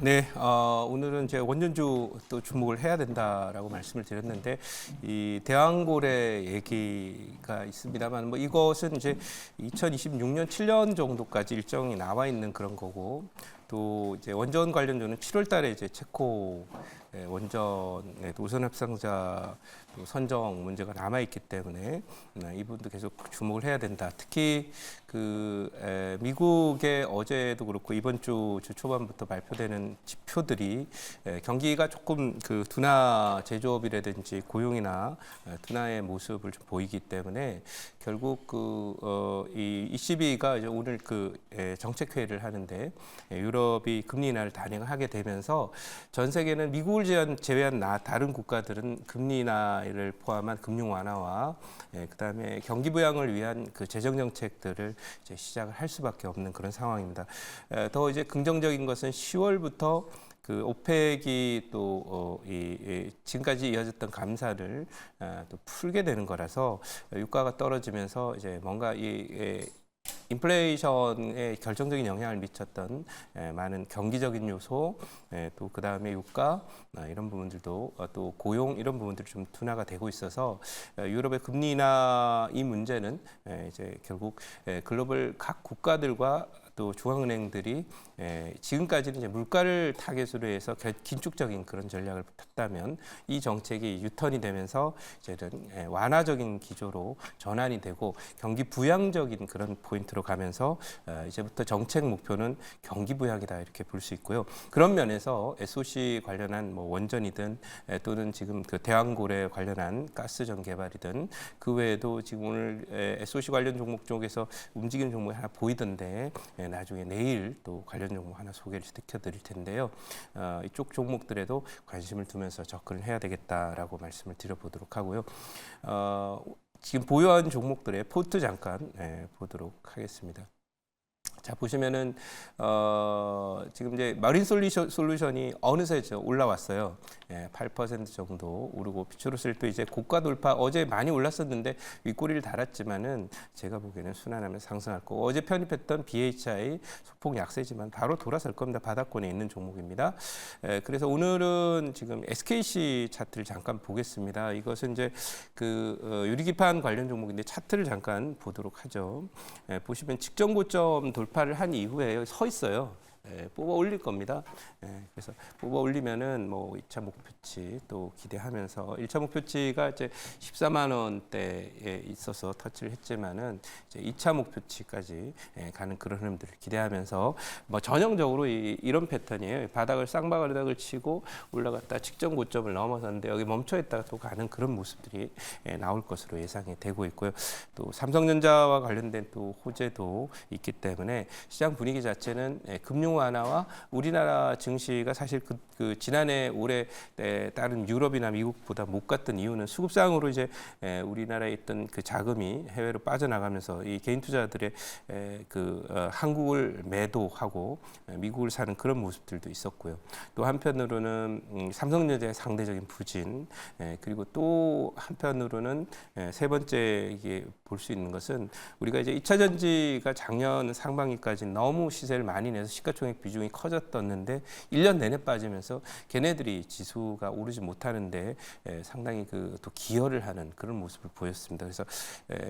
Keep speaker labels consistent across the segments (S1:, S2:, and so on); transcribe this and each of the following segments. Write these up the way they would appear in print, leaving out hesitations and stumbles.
S1: 네, 오늘은 제가 원전주 또 주목을 해야 된다라고 말씀을 드렸는데 이 대왕고래 얘기가 있습니다만 뭐 이것은 이제 2026년 7년 정도까지 일정이 나와 있는 그런 거고 또 이제 원전 관련주는 7월 달에 이제 체코 원전의 노선 협상자 선정 문제가 남아 있기 때문에 이 부분도 계속 주목을 해야 된다. 특히 미국의 어제도 그렇고 이번 주 초반부터 발표되는 지표들이 경기가 조금 둔화 제조업이라든지 고용이나 둔화의 모습을 좀 보이기 때문에 결국 이 ECB가 이제 오늘 정책 회의를 하는데 유럽이 금리 인하를 단행을 하게 되면서 전 세계는 미국을 제외한 다른 국가들은 금리 인하를 포함한 금융 완화와 그다음에 경기 부양을 위한 재정 정책들을 이제 시작을 할 수밖에 없는 그런 상황입니다. 더 이제 긍정적인 것은 10월부터 오펙이 또 지금까지 이어졌던 감사를 또 풀게 되는 거라서 유가가 떨어지면서 이제 뭔가 인플레이션에 결정적인 영향을 미쳤던 많은 경기적인 요소, 또 그 다음에 유가 이런 부분들도 또 고용 이런 부분들이 좀 둔화가 되고 있어서 유럽의 금리 인하 이 문제는 이제 결국 글로벌 각 국가들과 또 중앙은행들이 지금까지는 이제 물가를 타겟으로 해서 긴축적인 그런 전략을 폈다면 이 정책이 유턴이 되면서 이제는 완화적인 기조로 전환이 되고 경기 부양적인 그런 포인트로 가면서 이제부터 정책 목표는 경기 부양이다 이렇게 볼 수 있고요. 그런 면에서 SOC 관련한 뭐 원전이든 또는 지금 대왕고래 관련한 가스전 개발이든 그 외에도 지금 오늘 SOC 관련 종목 쪽에서 움직이는 종목이 하나 보이던데 나중에 내일 또 관련 종목 하나 소개를 시켜드릴 텐데요. 이쪽 종목들에도 관심을 두면서 접근을 해야 되겠다라고 말씀을 드려보도록 하고요. 지금 보유한 종목들의 포트 잠깐 보도록 하겠습니다. 자 보시면은 지금 이제 마린 솔루션이 어느새 올라왔어요. 8% 정도 오르고 퓨처로스도 이제 고가 돌파 어제 많이 올랐었는데 윗꼬리를 달았지만은 제가 보기에는 순환하면 상승할 거고 어제 편입했던 BHI 소폭 약세지만 바로 돌아설 겁니다. 바닥권에 있는 종목입니다. 그래서 오늘은 지금 SKC 차트를 잠깐 보겠습니다. 이것은 이제 유리기판 관련 종목인데 차트를 잠깐 보도록 하죠. 보시면 직전 고점 돌파를 한 이후에 서 있어요. 뽑아 올릴 겁니다. 그래서 뽑아 올리면은 뭐 2차 목표치 또 기대하면서 1차 목표치가 이제 14만 원대에 있어서 터치를 했지만은 이제 2차 목표치까지 가는 그런 흐름들을 기대하면서 뭐 전형적으로 이런 패턴이에요. 바닥을 쌍바닥을 치고 올라갔다 직전 고점을 넘어섰는데 여기 멈춰 있다가 또 가는 그런 모습들이 나올 것으로 예상이 되고 있고요. 또 삼성전자와 관련된 또 호재도 있기 때문에 시장 분위기 자체는 금융 완화와 우리나라 증시가 사실 지난해 올해 다른 유럽이나 미국보다 못 갔던 이유는 수급상으로 이제 우리나라에 있던 자금이 해외로 빠져나가면서 이 개인 투자들의 한국을 매도하고 미국을 사는 그런 모습들도 있었고요. 또 한편으로는 삼성전자의 상대적인 부진 그리고 또 한편으로는 세 번째 이게 볼 수 있는 것은 우리가 이제 2차 전지가 작년 상반기까지 너무 시세를 많이 내서 시가총액 비중이 커졌었는데 1년 내내 빠지면서 걔네들이 지수가 오르지 못하는데 상당히 또 기여를 하는 그런 모습을 보였습니다. 그래서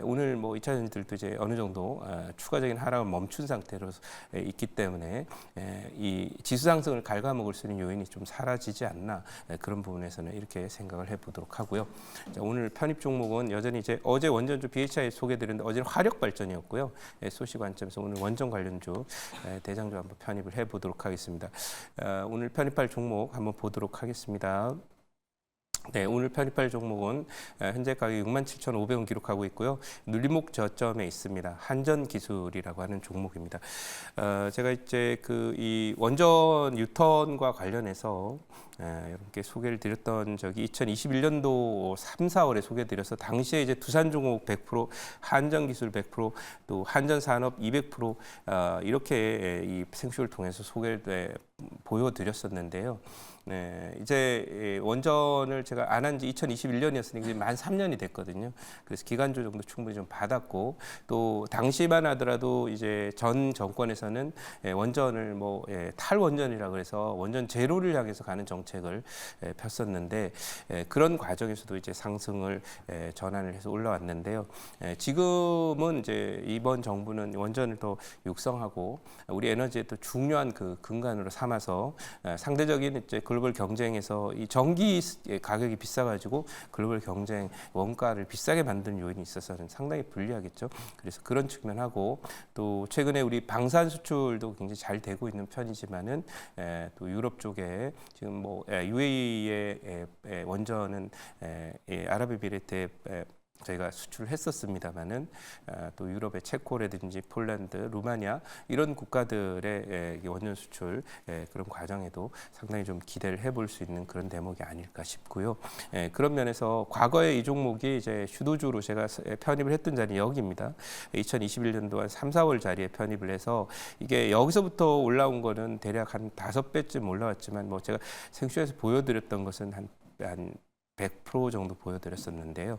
S1: 오늘 뭐 2차 전지들도 이제 어느 정도 추가적인 하락을 멈춘 상태로 있기 때문에 이 지수 상승을 갉아먹을 수 있는 요인이 좀 사라지지 않나 그런 부분에서는 이렇게 생각을 해보도록 하고요. 자, 오늘 편입 종목은 여전히 이제 어제 원전주 BHI 소개드렸는데 어제는 화력 발전이었고요. 소시 관점에서 오늘 원전 관련주 대장주 한번 편입을 해보도록 하겠습니다. 오늘 편입할 종목 한번 보도록 하겠습니다. 네, 오늘 편입할 종목은 현재 가격 67,500원 기록하고 있고요. 눌림목 저점에 있습니다. 한전기술이라고 하는 종목입니다. 제가 이제 이 원전 유턴과 관련해서 이렇게 소개를 드렸던 적이 2021년도 3, 4월에 소개드려서 당시에 이제 두산종목 100%, 한전기술 100%, 또 한전산업 200% 이렇게 이 생쇼를 통해서 소개를 보여드렸었는데요. 이제 원전을 제가 안 한 지 2021년이었으니까 이제 만 3년이 됐거든요. 그래서 기간 조정도 충분히 좀 받았고 또 당시만 하더라도 이제 전 정권에서는 원전을 뭐 탈원전이라 그래서 원전 제로를 향해서 가는 정책을 폈었는데 그런 과정에서도 이제 상승을 전환을 해서 올라왔는데요. 지금은 이제 이번 정부는 원전을 더 육성하고 우리 에너지의 또 중요한 그 근간으로 삼아서 상대적인 이제 글로벌 경쟁에서 이 전기 가격이 비싸가지고 글로벌 경쟁 원가를 비싸게 만드는 요인이 있어서는 상당히 불리하겠죠. 그래서 그런 측면하고 또 최근에 우리 방산 수출도 굉장히 잘 되고 있는 편이지만은 또 유럽 쪽에 지금 뭐 UAE의 원전은 아랍에미리트에 저희가 수출을 했었습니다만은 또 유럽의 체코라든지 폴란드, 루마니아 이런 국가들의 원전 수출 그런 과정에도 상당히 좀 기대를 해볼 수 있는 그런 대목이 아닐까 싶고요. 그런 면에서 과거에 이 종목이 이제 주도주로 제가 편입을 했던 자리는 여기입니다. 2021년도 한 3, 4월 자리에 편입을 해서 이게 여기서부터 올라온 거는 대략 한 5배쯤 올라왔지만 뭐 제가 생쇼에서 보여드렸던 것은 한 100% 정도 보여드렸었는데요.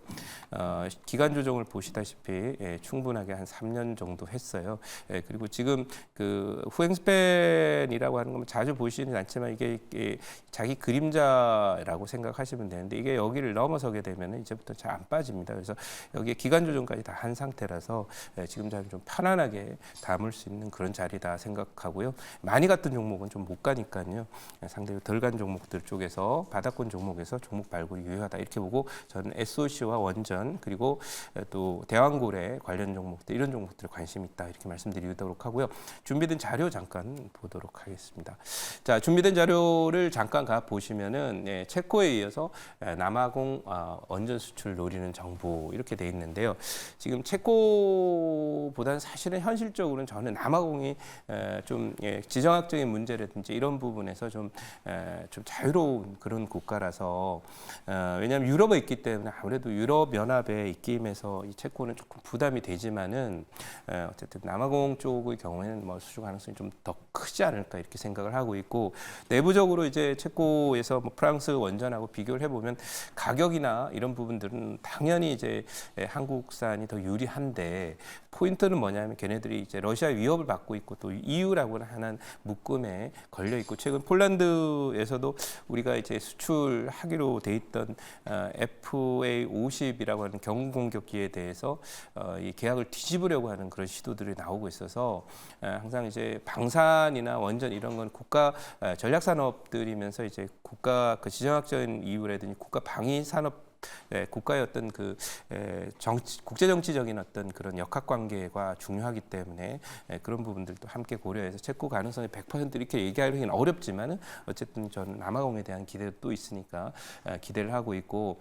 S1: 기간 조정을 보시다시피 충분하게 한 3년 정도 했어요. 그리고 지금 그 후행 스팬이라고 하는 건 자주 보시지는 않지만 이게 자기 그림자라고 생각하시면 되는데 이게 여기를 넘어서게 되면 이제부터 잘 안 빠집니다. 그래서 여기에 기간 조정까지 다 한 상태라서 지금 좀 편안하게 담을 수 있는 그런 자리다 생각하고요. 많이 갔던 종목은 좀 못 가니까요. 상대로 덜 간 종목들 쪽에서 바닥권 종목에서 종목 발굴이 유효하다 이렇게 보고 저는 SOC와 원전 그리고 또 대왕고래 관련 종목들 이런 종목들에 관심이 있다 이렇게 말씀드리도록 하고요. 준비된 자료 잠깐 보도록 하겠습니다. 자, 준비된 자료를 잠깐 가 보시면은 체코에 이어서 남아공 원전 수출 노리는 정부 이렇게 돼 있는데요. 지금 체코보다는 사실은 현실적으로는 저는 남아공이 좀 지정학적인 문제라든지 이런 부분에서 좀 자유로운 그런 국가라서 왜냐하면 유럽에 있기 때문에 아무래도 유럽 연합의 입김에서 이 체코는 조금 부담이 되지만은 어쨌든 남아공 쪽의 경우에는 뭐 수주 가능성이 좀 더 크지 않을까 이렇게 생각을 하고 있고 내부적으로 이제 체코에서 뭐 프랑스 원전하고 비교를 해보면 가격이나 이런 부분들은 당연히 이제 한국산이 더 유리한데 포인트는 뭐냐면 걔네들이 이제 러시아 위협을 받고 있고 또 EU라고 하는 묶음에 걸려 있고 최근 폴란드에서도 우리가 이제 수출하기로 돼 있던 FA-50이라고 하는 경운 공격기에 대해서 이 계약을 뒤집으려고 하는 그런 시도들이 나오고 있어서 항상 이제 방산이나 원전 이런 건 국가 전략 산업들이면서 이제 국가 그 지정학적인 이유라든지 국가 방위 산업 국가의 어떤 그 국제 정치적인 어떤 그런 역학 관계가 중요하기 때문에 그런 부분들도 함께 고려해서 체코 가능성이 100% 이렇게 얘기하기는 어렵지만은 어쨌든 저는 남아공에 대한 기대도 또 있으니까 기대를 하고 있고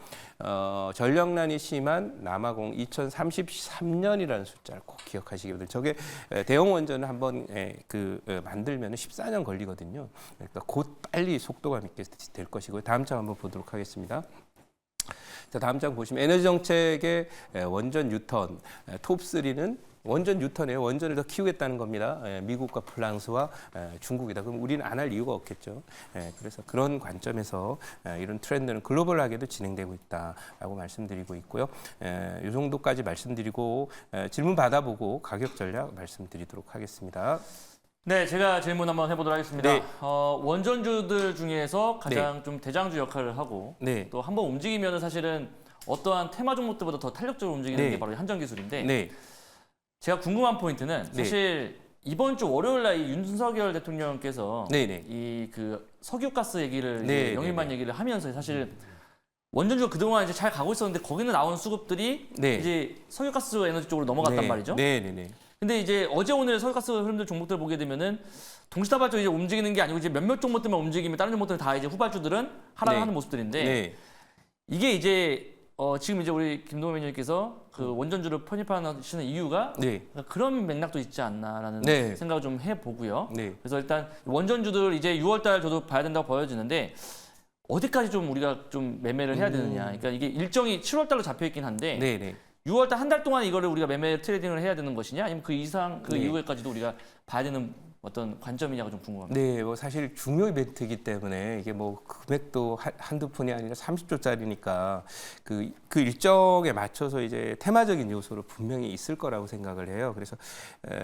S1: 전력난이 심한 남아공 2033년이라는 숫자를 꼭 기억하시기 바랍니다. 저게 대형 원전을 한번 만들면 14년 걸리거든요. 그러니까 곧 빨리 속도감 있게 될 것이고요. 다음 장 한번 보도록 하겠습니다. 자, 다음 장 보시면 에너지 정책의 원전 유턴 톱3는 원전 뉴턴이에요. 원전을 더 키우겠다는 겁니다. 미국과 프랑스와 중국이다. 그럼 우리는 안 할 이유가 없겠죠. 그래서 그런 관점에서 이런 트렌드는 글로벌하게도 진행되고 있다라고 말씀드리고 있고요. 이 정도까지 말씀드리고 질문 받아보고 가격 전략 말씀드리도록 하겠습니다.
S2: 네, 제가 질문 한번 해보도록 하겠습니다.
S1: 네.
S2: 원전주들 중에서 가장 좀 대장주 역할을 하고 또 한번 움직이면 사실은 어떠한 테마 종목들보다 더 탄력적으로 움직이는 게 바로 한전기술인데 제가 궁금한 포인트는 사실 이번 주 월요일 날 윤석열 대통령께서 이 그 석유가스 얘기를 영일만 얘기를 하면서 사실 원전주가 그동안 이제 잘 가고 있었는데 거기는 나온 수급들이 이제 석유가스 에너지 쪽으로 넘어갔단 말이죠. 근데 이제 어제 오늘 석유가스 흐름들 종목들 보게 되면은 동시다발적으로 이제 움직이는 게 아니고 이제 몇몇 종목들만 움직이면 다른 종목들은 다 이제 후발주들은 하락하는 모습들인데 이게 이제 지금 이제 우리 김동현 매니저님께서 그 원전주를 편입하시는 이유가 그런 맥락도 있지 않나라는 생각을 좀 해보고요. 그래서 일단 원전주들 이제 6월달 저도 봐야 된다고 보여지는데 어디까지 좀 우리가 좀 매매를 해야 되느냐. 그러니까 이게 일정이 7월달로 잡혀 있긴 한데 6월 달 한 달 동안 이거를 우리가 매매 트레이딩을 해야 되는 것이냐, 아니면 그 이상 그 이후에까지도 우리가 봐야 되는 어떤 관점이냐가 좀 궁금합니다.
S1: 네, 뭐 사실 중요 이벤트이기 때문에 이게 뭐 금액도 한두 푼이 아니라 30조짜리니까 그 일정에 맞춰서 이제 테마적인 요소로 분명히 있을 거라고 생각을 해요. 그래서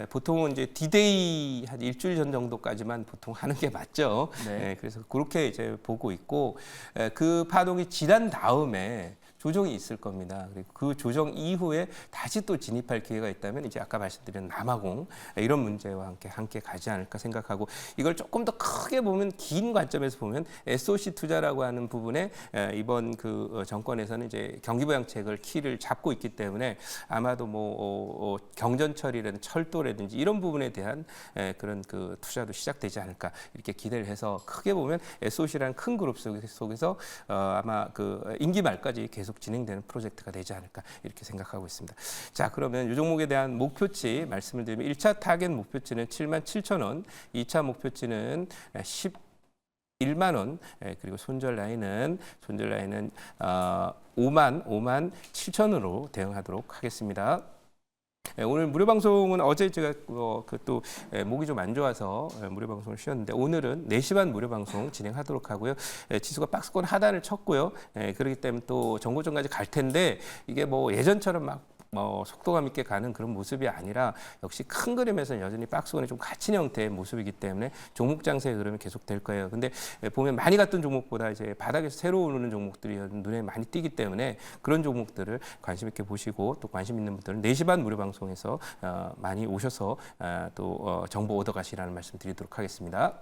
S1: 보통은 이제 D-Day 한 일주일 전 정도까지만 보통 하는 게 맞죠.
S2: 네.
S1: 그래서 그렇게 이제 보고 있고 그 파동이 지난 다음에 조정이 있을 겁니다. 그리고 그 조정 이후에 다시 또 진입할 기회가 있다면 이제 아까 말씀드린 남아공 이런 문제와 함께 가지 않을까 생각하고, 이걸 조금 더 크게 보면, 긴 관점에서 보면 SOC 투자라고 하는 부분에 이번 그 정권에서는 이제 경기부양책을 키를 잡고 있기 때문에 아마도 뭐 경전철이라든지 철도라든지 이런 부분에 대한 그런 그 투자도 시작되지 않을까 이렇게 기대를 해서, 크게 보면 SOC라는 큰 그룹 속에서 아마 그 임기 말까지 계속 진행되는 프로젝트가 되지 않을까 이렇게 생각하고 있습니다. 자, 그러면 이 종목에 대한 목표치 말씀을 드리면 1차 타겟 목표치는 77,000원, 2차 목표치는 11만 원, 그리고 손절 라인은 5만 7천원으로 대응하도록 하겠습니다. 오늘 무료 방송은 어제 제가 또 목이 좀 안 좋아서 무료 방송을 쉬었는데, 오늘은 4시 반 무료 방송 진행하도록 하고요. 지수가 박스권 하단을 쳤고요. 그렇기 때문에 또 정고점까지 갈 텐데, 이게 뭐 예전처럼 막 속도감 있게 가는 그런 모습이 아니라 역시 큰 그림에서는 여전히 박스권이 좀 갇힌 형태의 모습이기 때문에 종목 장세의 흐름이 계속될 거예요. 근데 보면 많이 갔던 종목보다 이제 바닥에서 새로 오르는 종목들이 눈에 많이 띄기 때문에 그런 종목들을 관심 있게 보시고, 또 관심 있는 분들은 4시 반 무료 방송에서 많이 오셔서 또 정보 얻어가시라는 말씀 드리도록 하겠습니다.